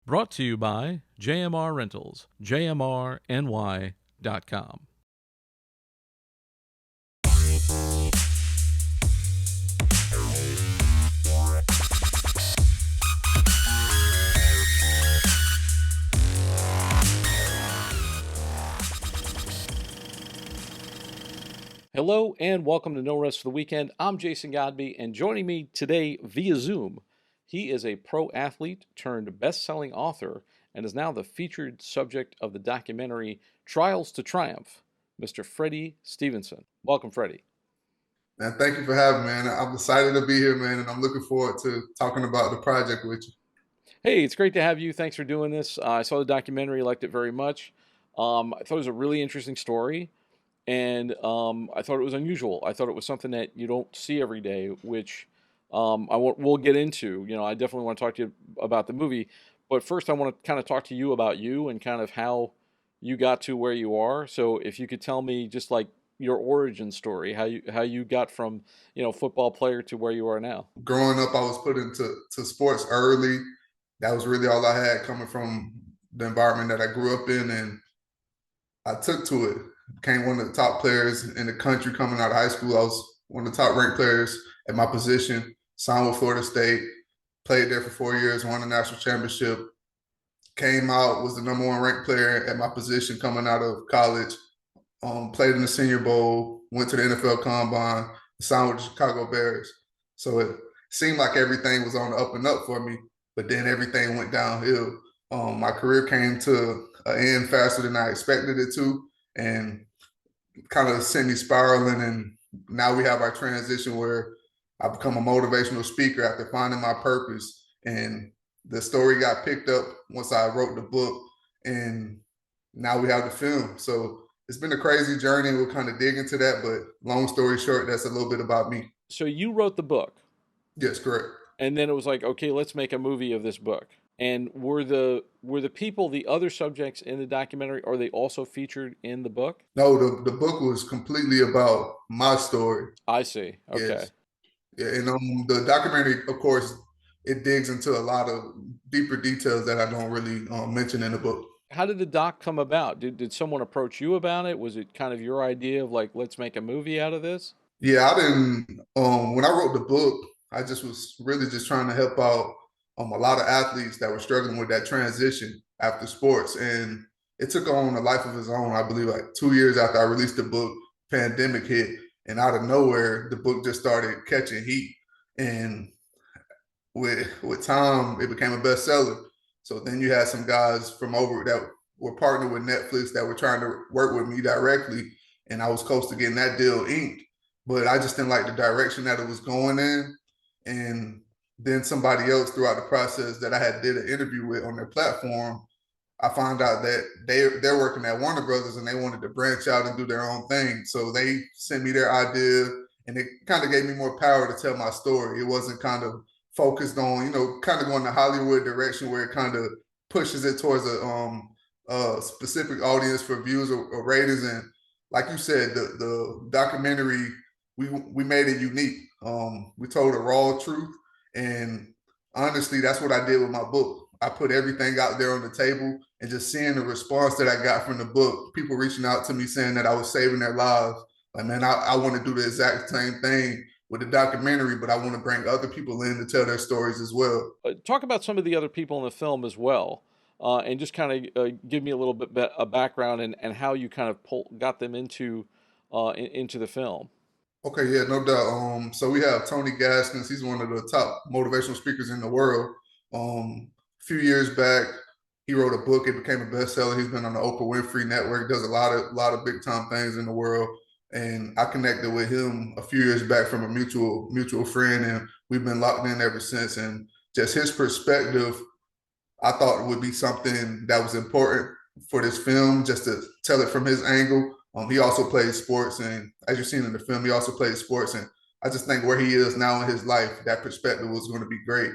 Brought to you by JMR Rentals, jmrny.com. Hello and welcome to No Rest for the Weekend. I'm Jason Godbey, and joining me today via Zoom, he is a pro athlete turned best-selling author and is now the featured subject of the documentary Trials to Triumph, Mr. Freddie Stevenson. Welcome, Freddie. Man, thank you for having me, man. I'm excited to be here, man, and I'm looking forward to talking about the project with you. Hey, it's great to have you. Thanks for doing this. I saw the documentary, liked it very much. I thought it was a really interesting story, and I thought it was unusual. I thought it was something that you don't see every day, which we'll get into. You know, I definitely want to talk to you about the movie, but first I want to kind of talk to you about you and kind of how you got to where you are. So if you could tell me just like your origin story, how you got from football player to where you are now. Growing up, I was put into sports early. That was really all I had coming from the environment that I grew up in, and I took to it. Became one of the top players in the country coming out of high school. I was one of the top ranked players at my position. Signed with Florida State, played there for 4 years, won a national championship. Came out, was the number one ranked player at my position coming out of college. Played in the Senior Bowl, went to the NFL Combine, signed with the Chicago Bears. So it seemed like everything was on the up and up for me, but then everything went downhill. My career came to an end faster than I expected it to, and kind of sent me spiraling. And now we have our transition where I become a motivational speaker after finding my purpose. And the story got picked up once I wrote the book, and now we have the film. So it's been a crazy journey. We'll kind of dig into that, but long story short, that's a little bit about me. So you wrote the book, Yes, correct. and then it was like, okay, let's make a movie of this book. And were the people, the other subjects in the documentary, are they also featured in the book? No, the book was completely about my story. I see. Okay. Yes. Yeah, and the documentary, of course, it digs into a lot of deeper details that I don't really mention in the book. How did the doc come about? Did someone approach you about it? Was it kind of your idea of like, let's make a movie out of this? Yeah, I didn't. When I wrote the book, I just was really just trying to help out a lot of athletes that were struggling with that transition after sports, and it took on a life of its own. I believe like 2 years after I released the book, pandemic hit, and out of nowhere, the book just started catching heat, and with time, it became a bestseller. So then you had some guys from over that were partnered with Netflix that were trying to work with me directly, and I was close to getting that deal inked, but I just didn't like the direction that it was going in. And then somebody else throughout the process that I had did an interview with on their platform, I found out that they're working at Warner Brothers and they wanted to branch out and do their own thing. So they sent me their idea, and it kind of gave me more power to tell my story. It wasn't kind of focused on, kind of going the Hollywood direction where it kind of pushes it towards a specific audience for views or ratings. And like you said, the documentary, we made it unique. We told a raw truth, and honestly, that's what I did with my book. I put everything out there on the table, and just seeing the response that I got from the book, people reaching out to me saying that I was saving their lives. Like, man, I want to do the exact same thing with the documentary, but I want to bring other people in to tell their stories as well. Talk about some of the other people in the film as well, and just kind of give me a little bit a background and how you kind of got them into the film. Okay, yeah, no doubt. So we have Tony Gaskins. He's one of the top motivational speakers in the world. A few years back, he wrote a book. It became a bestseller. He's been on the Oprah Winfrey Network. Does a lot of big time things in the world. And I connected with him a few years back from a mutual friend, and we've been locked in ever since. And just his perspective, I thought would be something that was important for this film, just to tell it from his angle. He also plays sports, and as you've seen in the film, he also plays sports. And I just think where he is now in his life, that perspective was going to be great.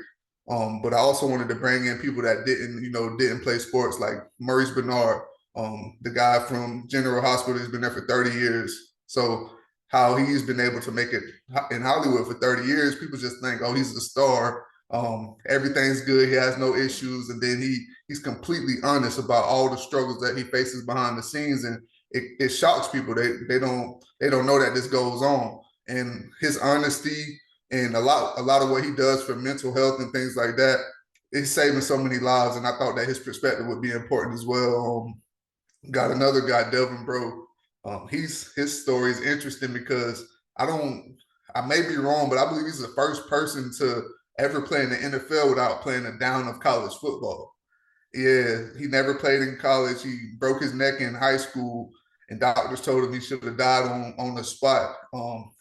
But I also wanted to bring in people that didn't play sports, like Maurice Bernard, the guy from General Hospital. He's been there for 30 years. So how he's been able to make it in Hollywood for 30 years, people just think, oh, he's a star. Everything's good. He has no issues, and then he's completely honest about all the struggles that he faces behind the scenes, and it shocks people. They don't know that this goes on, and his honesty and a lot of what he does for mental health and things like that is saving so many lives. And I thought that his perspective would be important as well. Got another guy, Delvin Bro. His story is interesting because I may be wrong, but I believe he's the first person to ever play in the NFL without playing a down of college football. Yeah, he never played in college. He broke his neck in high school, and doctors told him he should have died on the spot.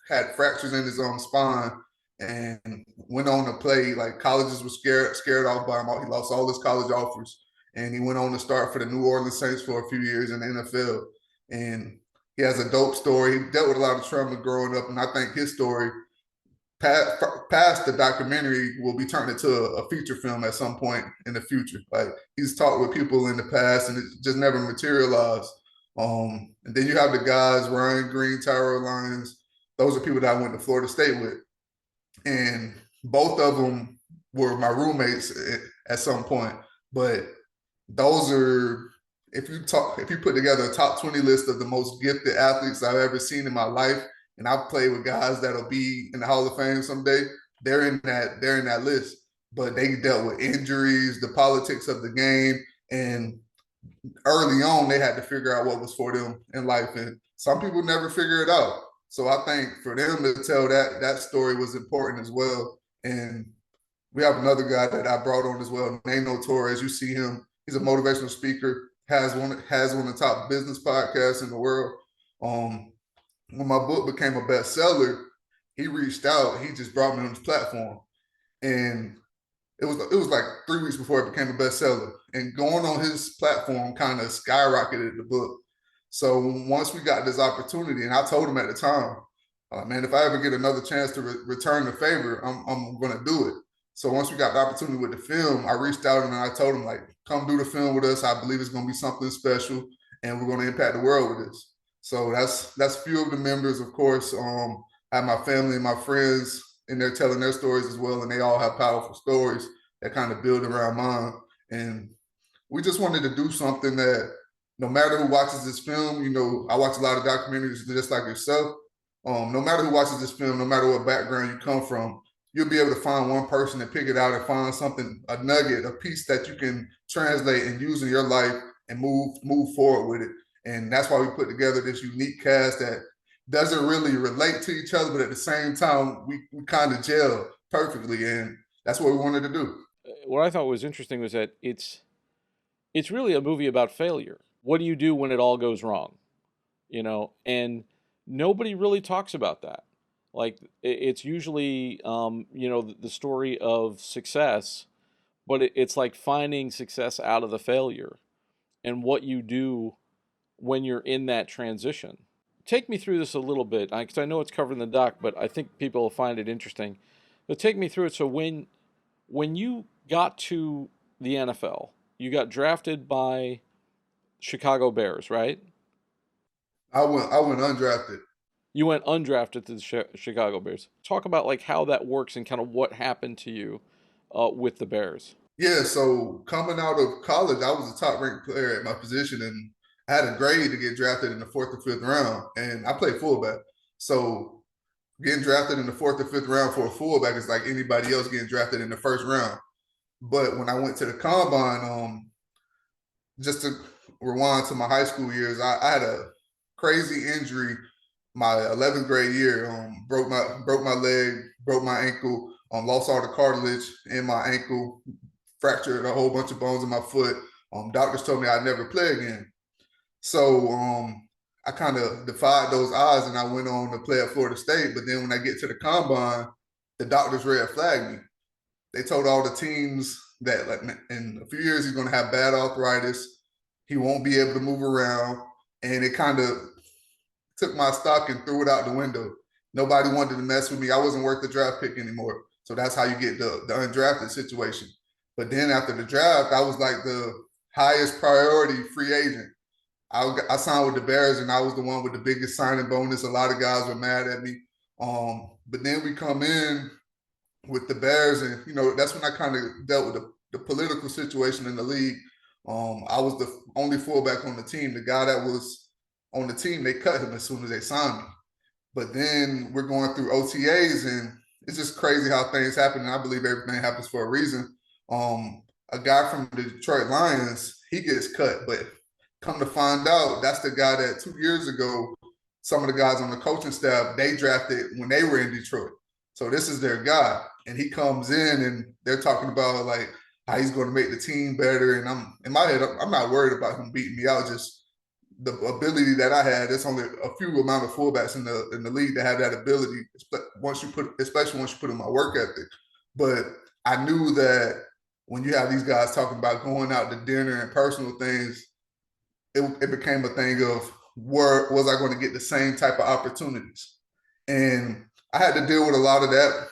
Had fractures in his own spine, and went on to play. Like colleges were scared off by him. He lost all his college offers, and he went on to start for the New Orleans Saints for a few years in the NFL. And he has a dope story. He dealt with a lot of trauma growing up, and I think his story past the documentary will be turned into a feature film at some point in the future. Like he's talked with people in the past and it just never materialized. And then you have the guys, Ryan Green, Tyrell Lyons. Those are people that I went to Florida State with. And both of them were my roommates at some point. But those are, if you put together a top 20 list of the most gifted athletes I've ever seen in my life, and I've played with guys that'll be in the Hall of Fame someday, they're in that list. But they dealt with injuries, the politics of the game, and early on they had to figure out what was for them in life. And some people never figure it out. So I think for them to tell that story was important as well. And we have another guy that I brought on as well, Nano Torres. You see him; he's a motivational speaker. Has one of the top business podcasts in the world. When my book became a bestseller, he reached out. He just brought me on his platform, and it was like 3 weeks before it became a bestseller. And going on his platform kind of skyrocketed the book. So once we got this opportunity, and I told him at the time, man, if I ever get another chance to return the favor, I'm going to do it. So once we got the opportunity with the film, I reached out and I told him, like, come do the film with us. I believe it's going to be something special, and we're going to impact the world with this. So that's few of the members, of course. I have my family and my friends in there telling their stories as well, and they all have powerful stories that kind of build around mine. And we just wanted to do something that no matter who watches this film, I watch a lot of documentaries just like yourself. No matter who watches this film, no matter what background you come from, you'll be able to find one person and pick it out and find something, a nugget, a piece that you can translate and use in your life and move forward with it. And that's why we put together this unique cast that doesn't really relate to each other, but at the same time, we kind of gel perfectly. And that's what we wanted to do. What I thought was interesting was that it's really a movie about failure. What do you do when it all goes wrong? And nobody really talks about that. Like it's usually the story of success, but it's like finding success out of the failure and what you do when you're in that transition. Take me through this a little bit, because I know it's covered in the doc, but I think people will find it interesting. But take me through it. So when you got to the NFL, you got drafted by Chicago Bears, right? I went undrafted. You went undrafted to the Chicago Bears. Talk about like how that works and kind of what happened to you with the Bears. Yeah, so coming out of college, I was a top ranked player at my position, and I had a grade to get drafted in the fourth or fifth round, and I played fullback. So getting drafted in the fourth or fifth round for a fullback is like anybody else getting drafted in the first round. But when I went to the combine, just to rewind to my high school years, I had a crazy injury my 11th grade year. Broke my leg, broke my ankle, lost all the cartilage in my ankle, fractured a whole bunch of bones in my foot. Doctors told me I'd never play again. So I kind of defied those odds and I went on to play at Florida State. But then when I get to the combine, the doctors red flagged me. They told all the teams that like in a few years he's going to have bad arthritis. He won't be able to move around. And it kind of took my stock and threw it out the window. Nobody wanted to mess with me. I wasn't worth the draft pick anymore. So that's how you get the undrafted situation. But then after the draft, I was like the highest priority free agent. I signed with the Bears, and I was the one with the biggest signing bonus. A lot of guys were mad at me. But then we come in, with the Bears, and that's when I kind of dealt with the political situation in the league. I was the only fullback on the team. The guy that was on the team, they cut him as soon as they signed me. But then we're going through OTAs, and it's just crazy how things happen. And I believe everything happens for a reason. A guy from the Detroit Lions, he gets cut, but come to find out, that's the guy that 2 years ago, some of the guys on the coaching staff, they drafted when they were in Detroit. So this is their guy, and he comes in, and they're talking about like how he's going to make the team better. And I'm in my head, I'm not worried about him beating me out. Just the ability that I had. There's only a few amount of fullbacks in the league that have that ability. Especially once you put in my work ethic. But I knew that when you have these guys talking about going out to dinner and personal things, it became a thing of where was I going to get the same type of opportunities, and I had to deal with a lot of that.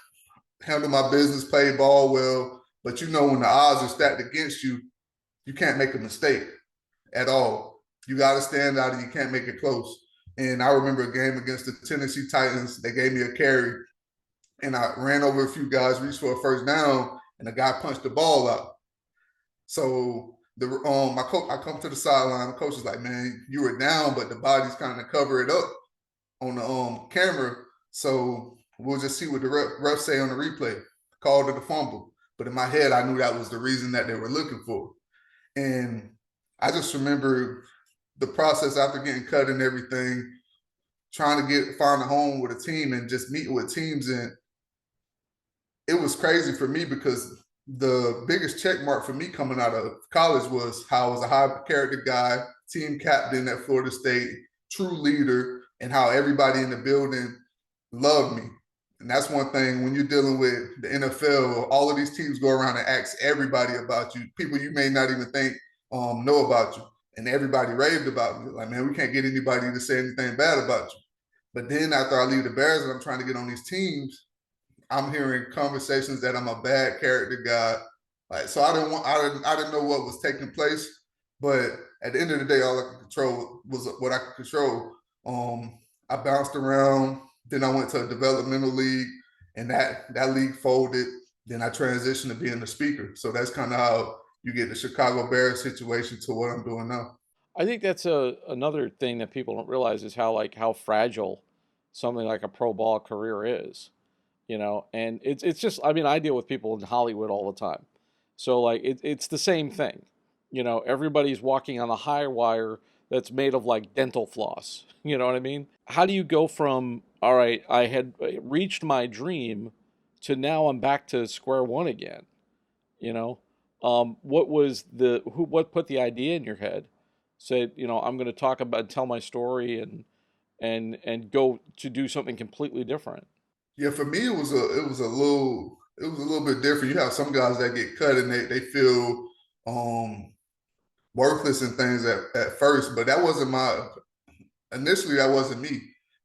Handle my business, play ball well, but when the odds are stacked against you, you can't make a mistake at all. You got to stand out, and you can't make it close. And I remember a game against the Tennessee Titans. They gave me a carry, and I ran over a few guys, reached for a first down, and the guy punched the ball out. So I come to the sideline. The coach is like, "Man, you were down, but the body's kind of cover it up on the camera. So we'll just see what the ref say on the replay. Called it a fumble." But in my head, I knew that was the reason that they were looking for. And I just remember the process after getting cut and everything, trying to find a home with a team and just meeting with teams. And it was crazy for me because the biggest check mark for me coming out of college was how I was a high character guy, team captain at Florida State, true leader, and how everybody in the building loved me. And that's one thing when you're dealing with the NFL, all of these teams go around and ask everybody about you, people you may not even think know about you. And everybody raved about me. Like, man, we can't get anybody to say anything bad about you. But then after I leave the Bears and I'm trying to get on these teams, I'm hearing conversations that I'm a bad character guy. Like, so I didn't know what was taking place. But at the end of the day, all I could control was what I could control. I bounced around. Then I went to a developmental league, and that league folded. Then I transitioned to being the speaker. So that's kind of how you get the Chicago Bears situation to what I'm doing now. I think that's another thing that people don't realize is how fragile something like a pro ball career is, and it's just, I mean, I deal with people in Hollywood all the time. So like it's the same thing. Everybody's walking on a high wire that's made of like dental floss. You know what I mean? How do you go from, all right, I had reached my dream to now I'm back to square one again, you know? What was what put the idea in your head? Said, I'm going to talk about, tell my story and go to do something completely different. Yeah, for me it was a little bit different. You have some guys that get cut and they feel um worthless and things at first, but that wasn't my initially that wasn't me.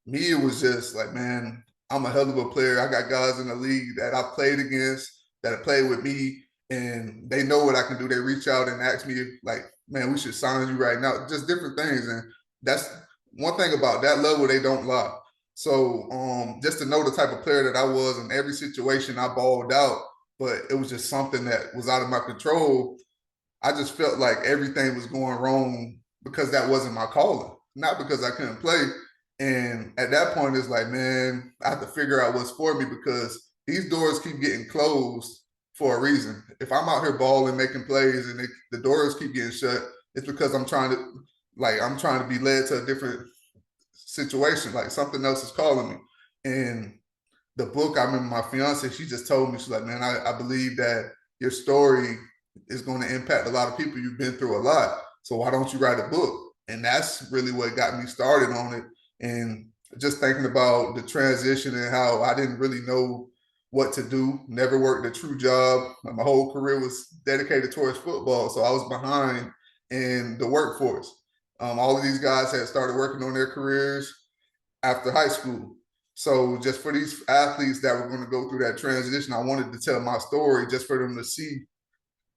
Me, it was just like, man, I'm a hell of a player. I got guys in the league that I played against that have played with me, and they know what I can do. They reach out and ask me, like, man, we should sign you right now. Just different things, and that's one thing about that level. They don't lie. So, just to know the type of player that I was in every situation, I balled out. But it was just something that was out of my control. I just felt like everything was going wrong because that wasn't my calling, not because I couldn't play. And at that point, it's like, man, I have to figure out what's for me because these doors keep getting closed for a reason. If I'm out here balling, making plays, and the doors keep getting shut, it's because I'm trying to be led to a different situation. Like something else is calling me. And the book, I remember my fiance, she just told me, she's like, man, I believe that your story is going to impact a lot of people. You've been through a lot. So why don't you write a book? And that's really what got me started on it. And just thinking about the transition and how I didn't really know what to do, never worked a true job. My whole career was dedicated towards football. So I was behind in the workforce. All of these guys had started working on their careers after high school. So just for these athletes that were going to go through that transition, I wanted to tell my story just for them to see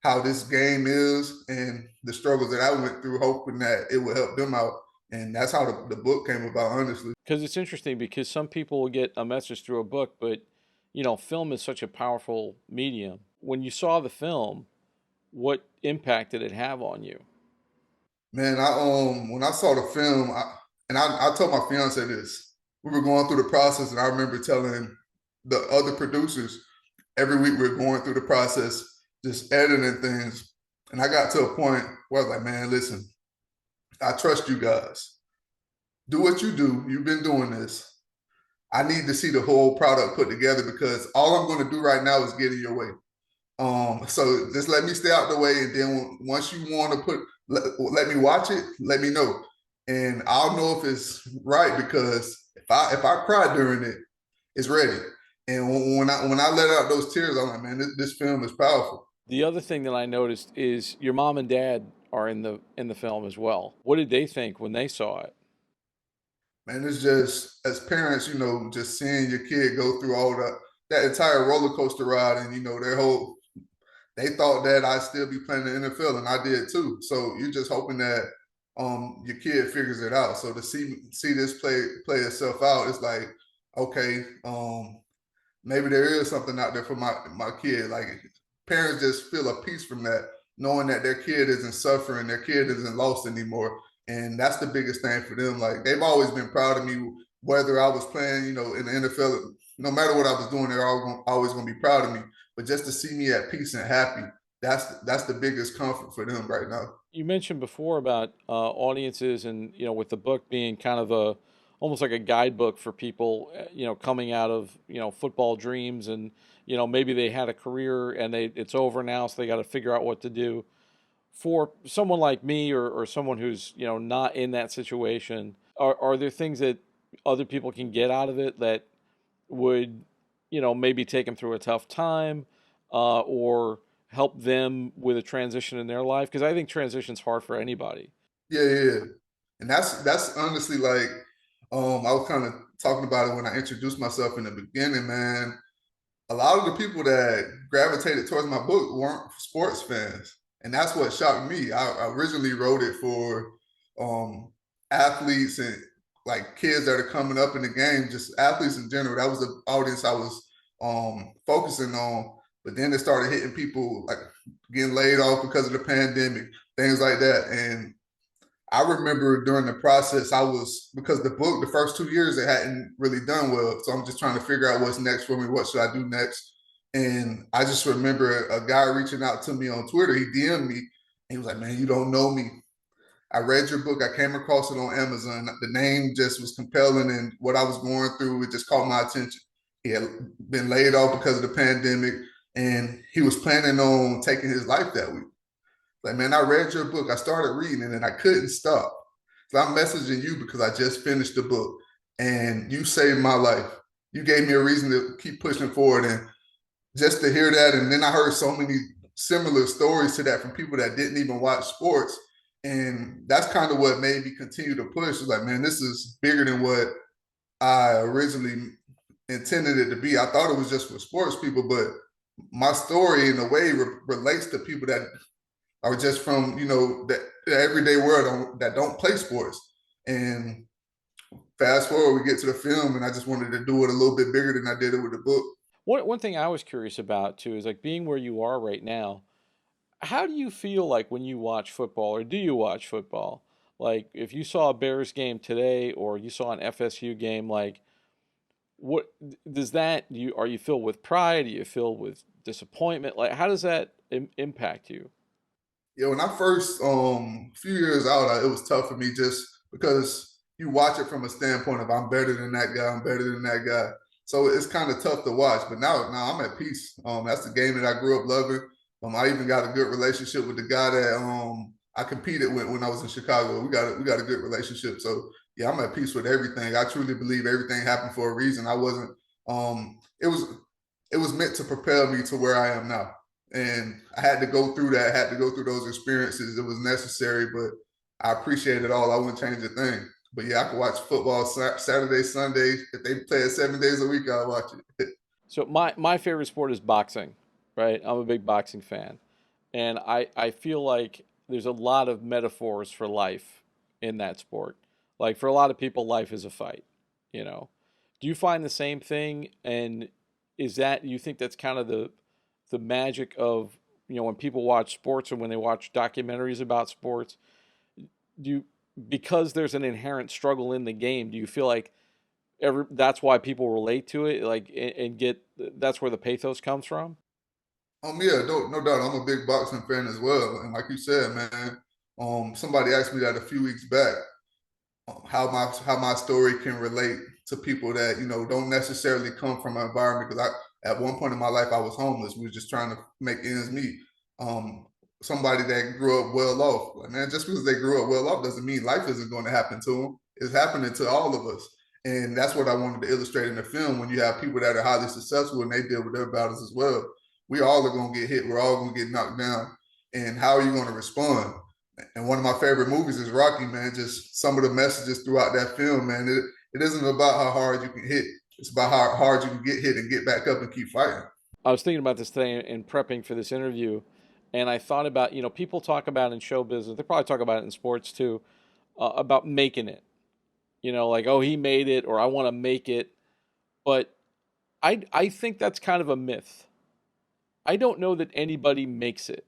how this game is and the struggles that I went through, hoping that it would help them out. And that's how the book came about, honestly. Because it's interesting because some people will get a message through a book, but film is such a powerful medium. When you saw the film, what impact did it have on you? Man, I when I saw the film, I told my fiance this. We were going through the process, and I remember telling the other producers every week we are going through the process, just editing things. And I got to a point where I was like, man, listen, I trust you guys. Do what you do. You've been doing this. I need to see the whole product put together because all I'm going to do right now is get in your way. So just let me stay out the way, and then once you want to let me watch it, let me know, and I'll know if it's right because if I cry during it, it's ready. And when I let out those tears, I'm like, man, this film is powerful. The other thing that I noticed is your mom and dad are in the film as well. What did they think when they saw it? Man, it's just as parents, just seeing your kid go through all that entire roller coaster ride, and their whole they thought that I'd still be playing the NFL, and I did too. So you're just hoping that your kid figures it out. So to see this play itself out, it's like, okay, maybe there is something out there for my kid. Like parents just feel a peace from that, knowing that their kid isn't suffering, their kid isn't lost anymore. And that's the biggest thing for them. Like they've always been proud of me, whether I was playing, in the NFL, no matter what I was doing, they're always going to be proud of me. But just to see me at peace and happy, that's the biggest comfort for them right now. You mentioned before about audiences and with the book being kind of a almost like a guidebook for people coming out of football dreams and maybe they had a career and it's over now so they got to figure out what to do. For someone like me or someone who's not in that situation, are there things that other people can get out of it that would maybe take them through a tough time or help them with a transition in their life? Because I think transition's hard for anybody. Yeah. And that's honestly like I was kind of talking about it when I introduced myself in the beginning, man. A lot of the people that gravitated towards my book weren't sports fans. And that's what shocked me. I originally wrote it for um, athletes and like kids that are coming up in the game, just athletes in general. That was the audience I was focusing on. But then it started hitting people like getting laid off because of the pandemic, things like that. And I remember during the process, because the book, the first 2 years, it hadn't really done well. So I'm just trying to figure out what's next for me. What should I do next? And I just remember a guy reaching out to me on Twitter. He DM'd me. And he was like, man, you don't know me. I read your book. I came across it on Amazon. The name just was compelling, and what I was going through, it just caught my attention. He had been laid off because of the pandemic, and he was planning on taking his life that week. Like, man, I read your book. I started reading it and I couldn't stop. So I'm messaging you because I just finished the book and you saved my life. You gave me a reason to keep pushing forward. And just to hear that, and then I heard so many similar stories to that from people that didn't even watch sports. And that's kind of what made me continue to push. It's like, man, this is bigger than what I originally intended it to be. I thought it was just for sports people, but my story in a way relates to people that are just from the everyday world that don't play sports. And fast forward, we get to the film, and I just wanted to do it a little bit bigger than I did it with the book. One thing I was curious about too is like being where you are right now. How do you feel like when you watch football, or do you watch football? Like if you saw a Bears game today, or you saw an FSU game, like what does that you are you filled with pride? Are you filled with disappointment? Like how does that impact you? Yeah, when I first few years out, it was tough for me just because you watch it from a standpoint of I'm better than that guy, I'm better than that guy. So it's kind of tough to watch. But now I'm at peace. That's the game that I grew up loving. I even got a good relationship with the guy that I competed with when I was in Chicago. We got a good relationship. So yeah, I'm at peace with everything. I truly believe everything happened for a reason. I wasn't. It was meant to propel me to where I am now, and I had to go through that. I had to go through those experiences. It was necessary, but I appreciate it all. I wouldn't change a thing. But yeah, I could watch football Saturday, Sunday. If they play it 7 days a week, I'll watch it. So my favorite sport is boxing, right? I'm a big boxing fan. And I feel like there's a lot of metaphors for life in that sport. Like for a lot of people, life is a fight, you know. Do you find the same thing? And is that you think that's kind of the magic of, when people watch sports or when they watch documentaries about sports, do you, because there's an inherent struggle in the game, do you feel like that's why people relate to it, like, and get, that's where the pathos comes from? Yeah, no doubt. I'm a big boxing fan as well. And like you said, man, somebody asked me that a few weeks back, how my story can relate to people that, don't necessarily come from an environment. Because at one point in my life, I was homeless. We were just trying to make ends meet. Um, Somebody that grew up well off, like, man, just because they grew up well off doesn't mean life isn't going to happen to them. It's happening to all of us. And that's what I wanted to illustrate in the film. When you have people that are highly successful and they deal with their battles as well, we all are going to get hit. We're all going to get knocked down. And how are you going to respond? And one of my favorite movies is Rocky, man. Just some of the messages throughout that film, man. It isn't about how hard you can hit. It's about how hard you can get hit and get back up and keep fighting. I was thinking about this thing in prepping for this interview, and I thought about, people talk about in show business, they probably talk about it in sports too, about making it. Like, oh, he made it, or I want to make it. But I think that's kind of a myth. I don't know that anybody makes it.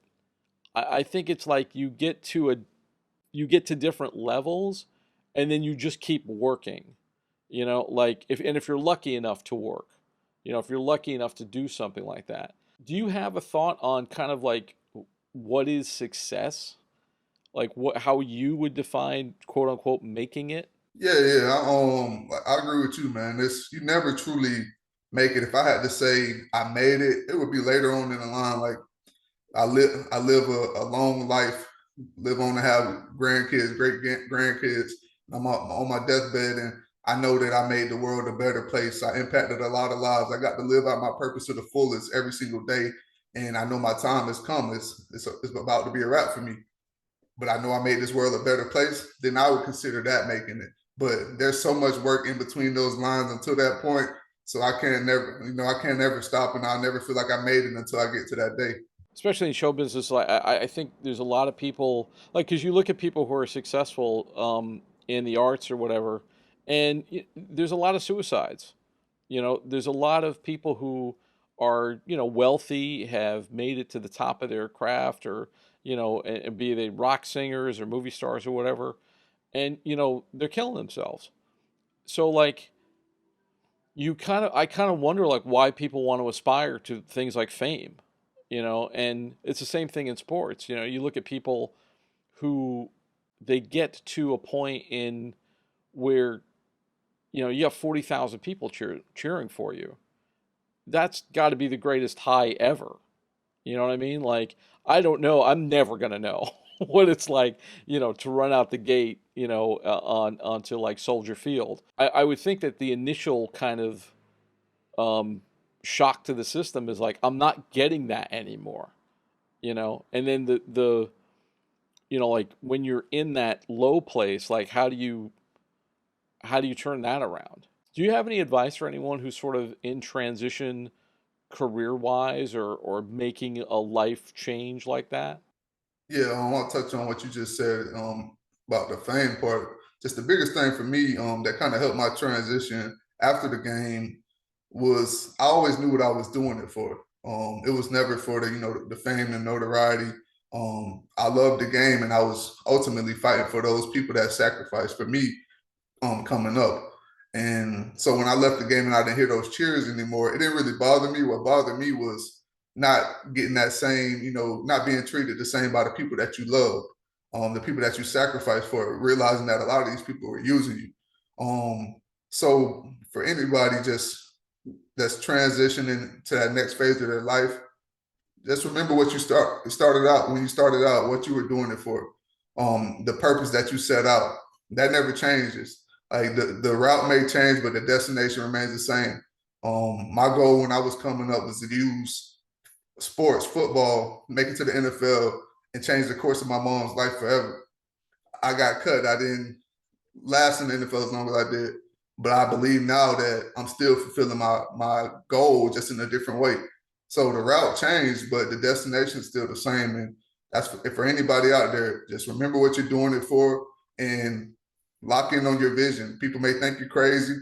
I think it's like you get to different levels, and then you just keep working. Like, if you're lucky enough to work, if you're lucky enough to do something like that. Do you have a thought on kind of like what is success? Like, how you would define, quote unquote, making it? Yeah. I agree with you, man. You never truly make it. If I had to say I made it, it would be later on in the line. Like I live a long life, live on to have grandkids, great grandkids. I'm on my deathbed, and I know that I made the world a better place. I impacted a lot of lives. I got to live out my purpose to the fullest every single day, and I know my time has come. It's about to be a wrap for me. But I know I made this world a better place. Then I would consider that making it. But there's so much work in between those lines until that point. So I can't never stop, and I'll never feel like I made it until I get to that day. Especially in show business, like, I think there's a lot of people, like, because you look at people who are successful, in the arts or whatever, and there's a lot of suicides. There's a lot of people who are, wealthy, have made it to the top of their craft, or, and be they rock singers or movie stars or whatever, and, they're killing themselves. So, like, I kind of wonder, like, why people want to aspire to things like fame, and it's the same thing in sports. You look at people who, they get to a point in where, you have 40,000 people cheering for you. That's got to be the greatest high ever. You know what I mean? Like, I don't know. I'm never gonna know what it's like, to run out the gate, onto like Soldier Field. I would think that the initial kind of, um, shock to the system is like, I'm not getting that anymore, and then like, when you're in that low place, like, how do you turn that around? Do you have any advice for anyone who's sort of in transition career wise, or making a life change like that? Yeah, I want to touch on what you just said about the fame part. Just the biggest thing for me that kind of helped my transition after the game was I always knew what I was doing it for. It was never for the fame and notoriety. I loved the game, and I was ultimately fighting for those people that sacrificed for me coming up. And so when I left the game and I didn't hear those cheers anymore, it didn't really bother me. What bothered me was not getting that same, not being treated the same by the people that you love, the people that you sacrifice for, realizing that a lot of these people were using you. So for anybody just that's transitioning to that next phase of their life, just remember what started out when you started out, what you were doing it for, the purpose that you set out. That never changes. Like the route may change, but the destination remains the same. My goal when I was coming up was to use sports, football, make it to the NFL, and change the course of my mom's life forever. I got cut. I didn't last in the NFL as long as I did, but I believe now that I'm still fulfilling my goal just in a different way. So the route changed, but the destination is still the same. And that's for anybody out there. Just remember what you're doing it for, and lock in on your vision. People may think you're crazy,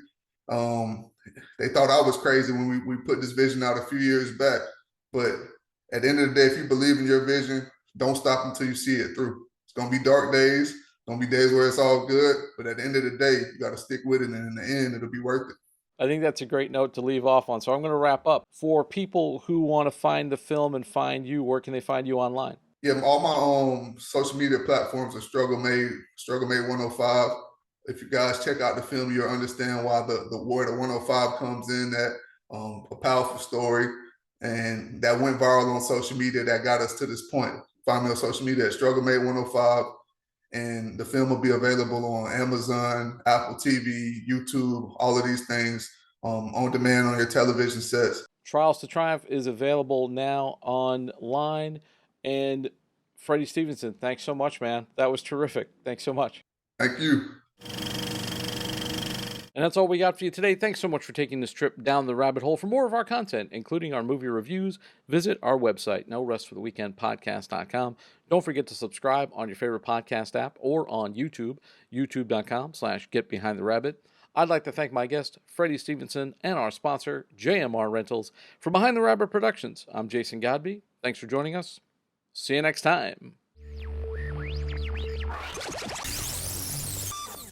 they thought I was crazy when we put this vision out a few years back. But at the end of the day, if you believe in your vision, don't stop until you see it through. It's gonna be dark days, gonna be days where it's all good, but at the end of the day, you got to stick with it, and in the end, it'll be worth it. I think that's a great note to leave off on. So I'm going to wrap up. For people who want to find the film and find you, where can they find you online? Yeah, all my social media platforms are Struggle Made 105. If you guys check out the film, you'll understand why the word of 105 comes in. That a powerful story, and that went viral on social media. That got us to this point. Find me on social media at Struggle Made 105, and the film will be available on Amazon, Apple TV, YouTube, all of these things on demand on your television sets. Trials to Triumph is available now online. And Freddie Stevenson, thanks so much, man. That was terrific. Thanks so much. Thank you. And that's all we got for you today. Thanks so much for taking this trip down the rabbit hole. For more of our content, including our movie reviews, visit our website, norestfortheweekendpodcast.com. Don't forget to subscribe on your favorite podcast app or on YouTube, youtube.com/getbehindtherabbit. I'd like to thank my guest, Freddie Stevenson, and our sponsor, JMR Rentals. For Behind the Rabbit Productions, I'm Jason Godbey. Thanks for joining us. See you next time.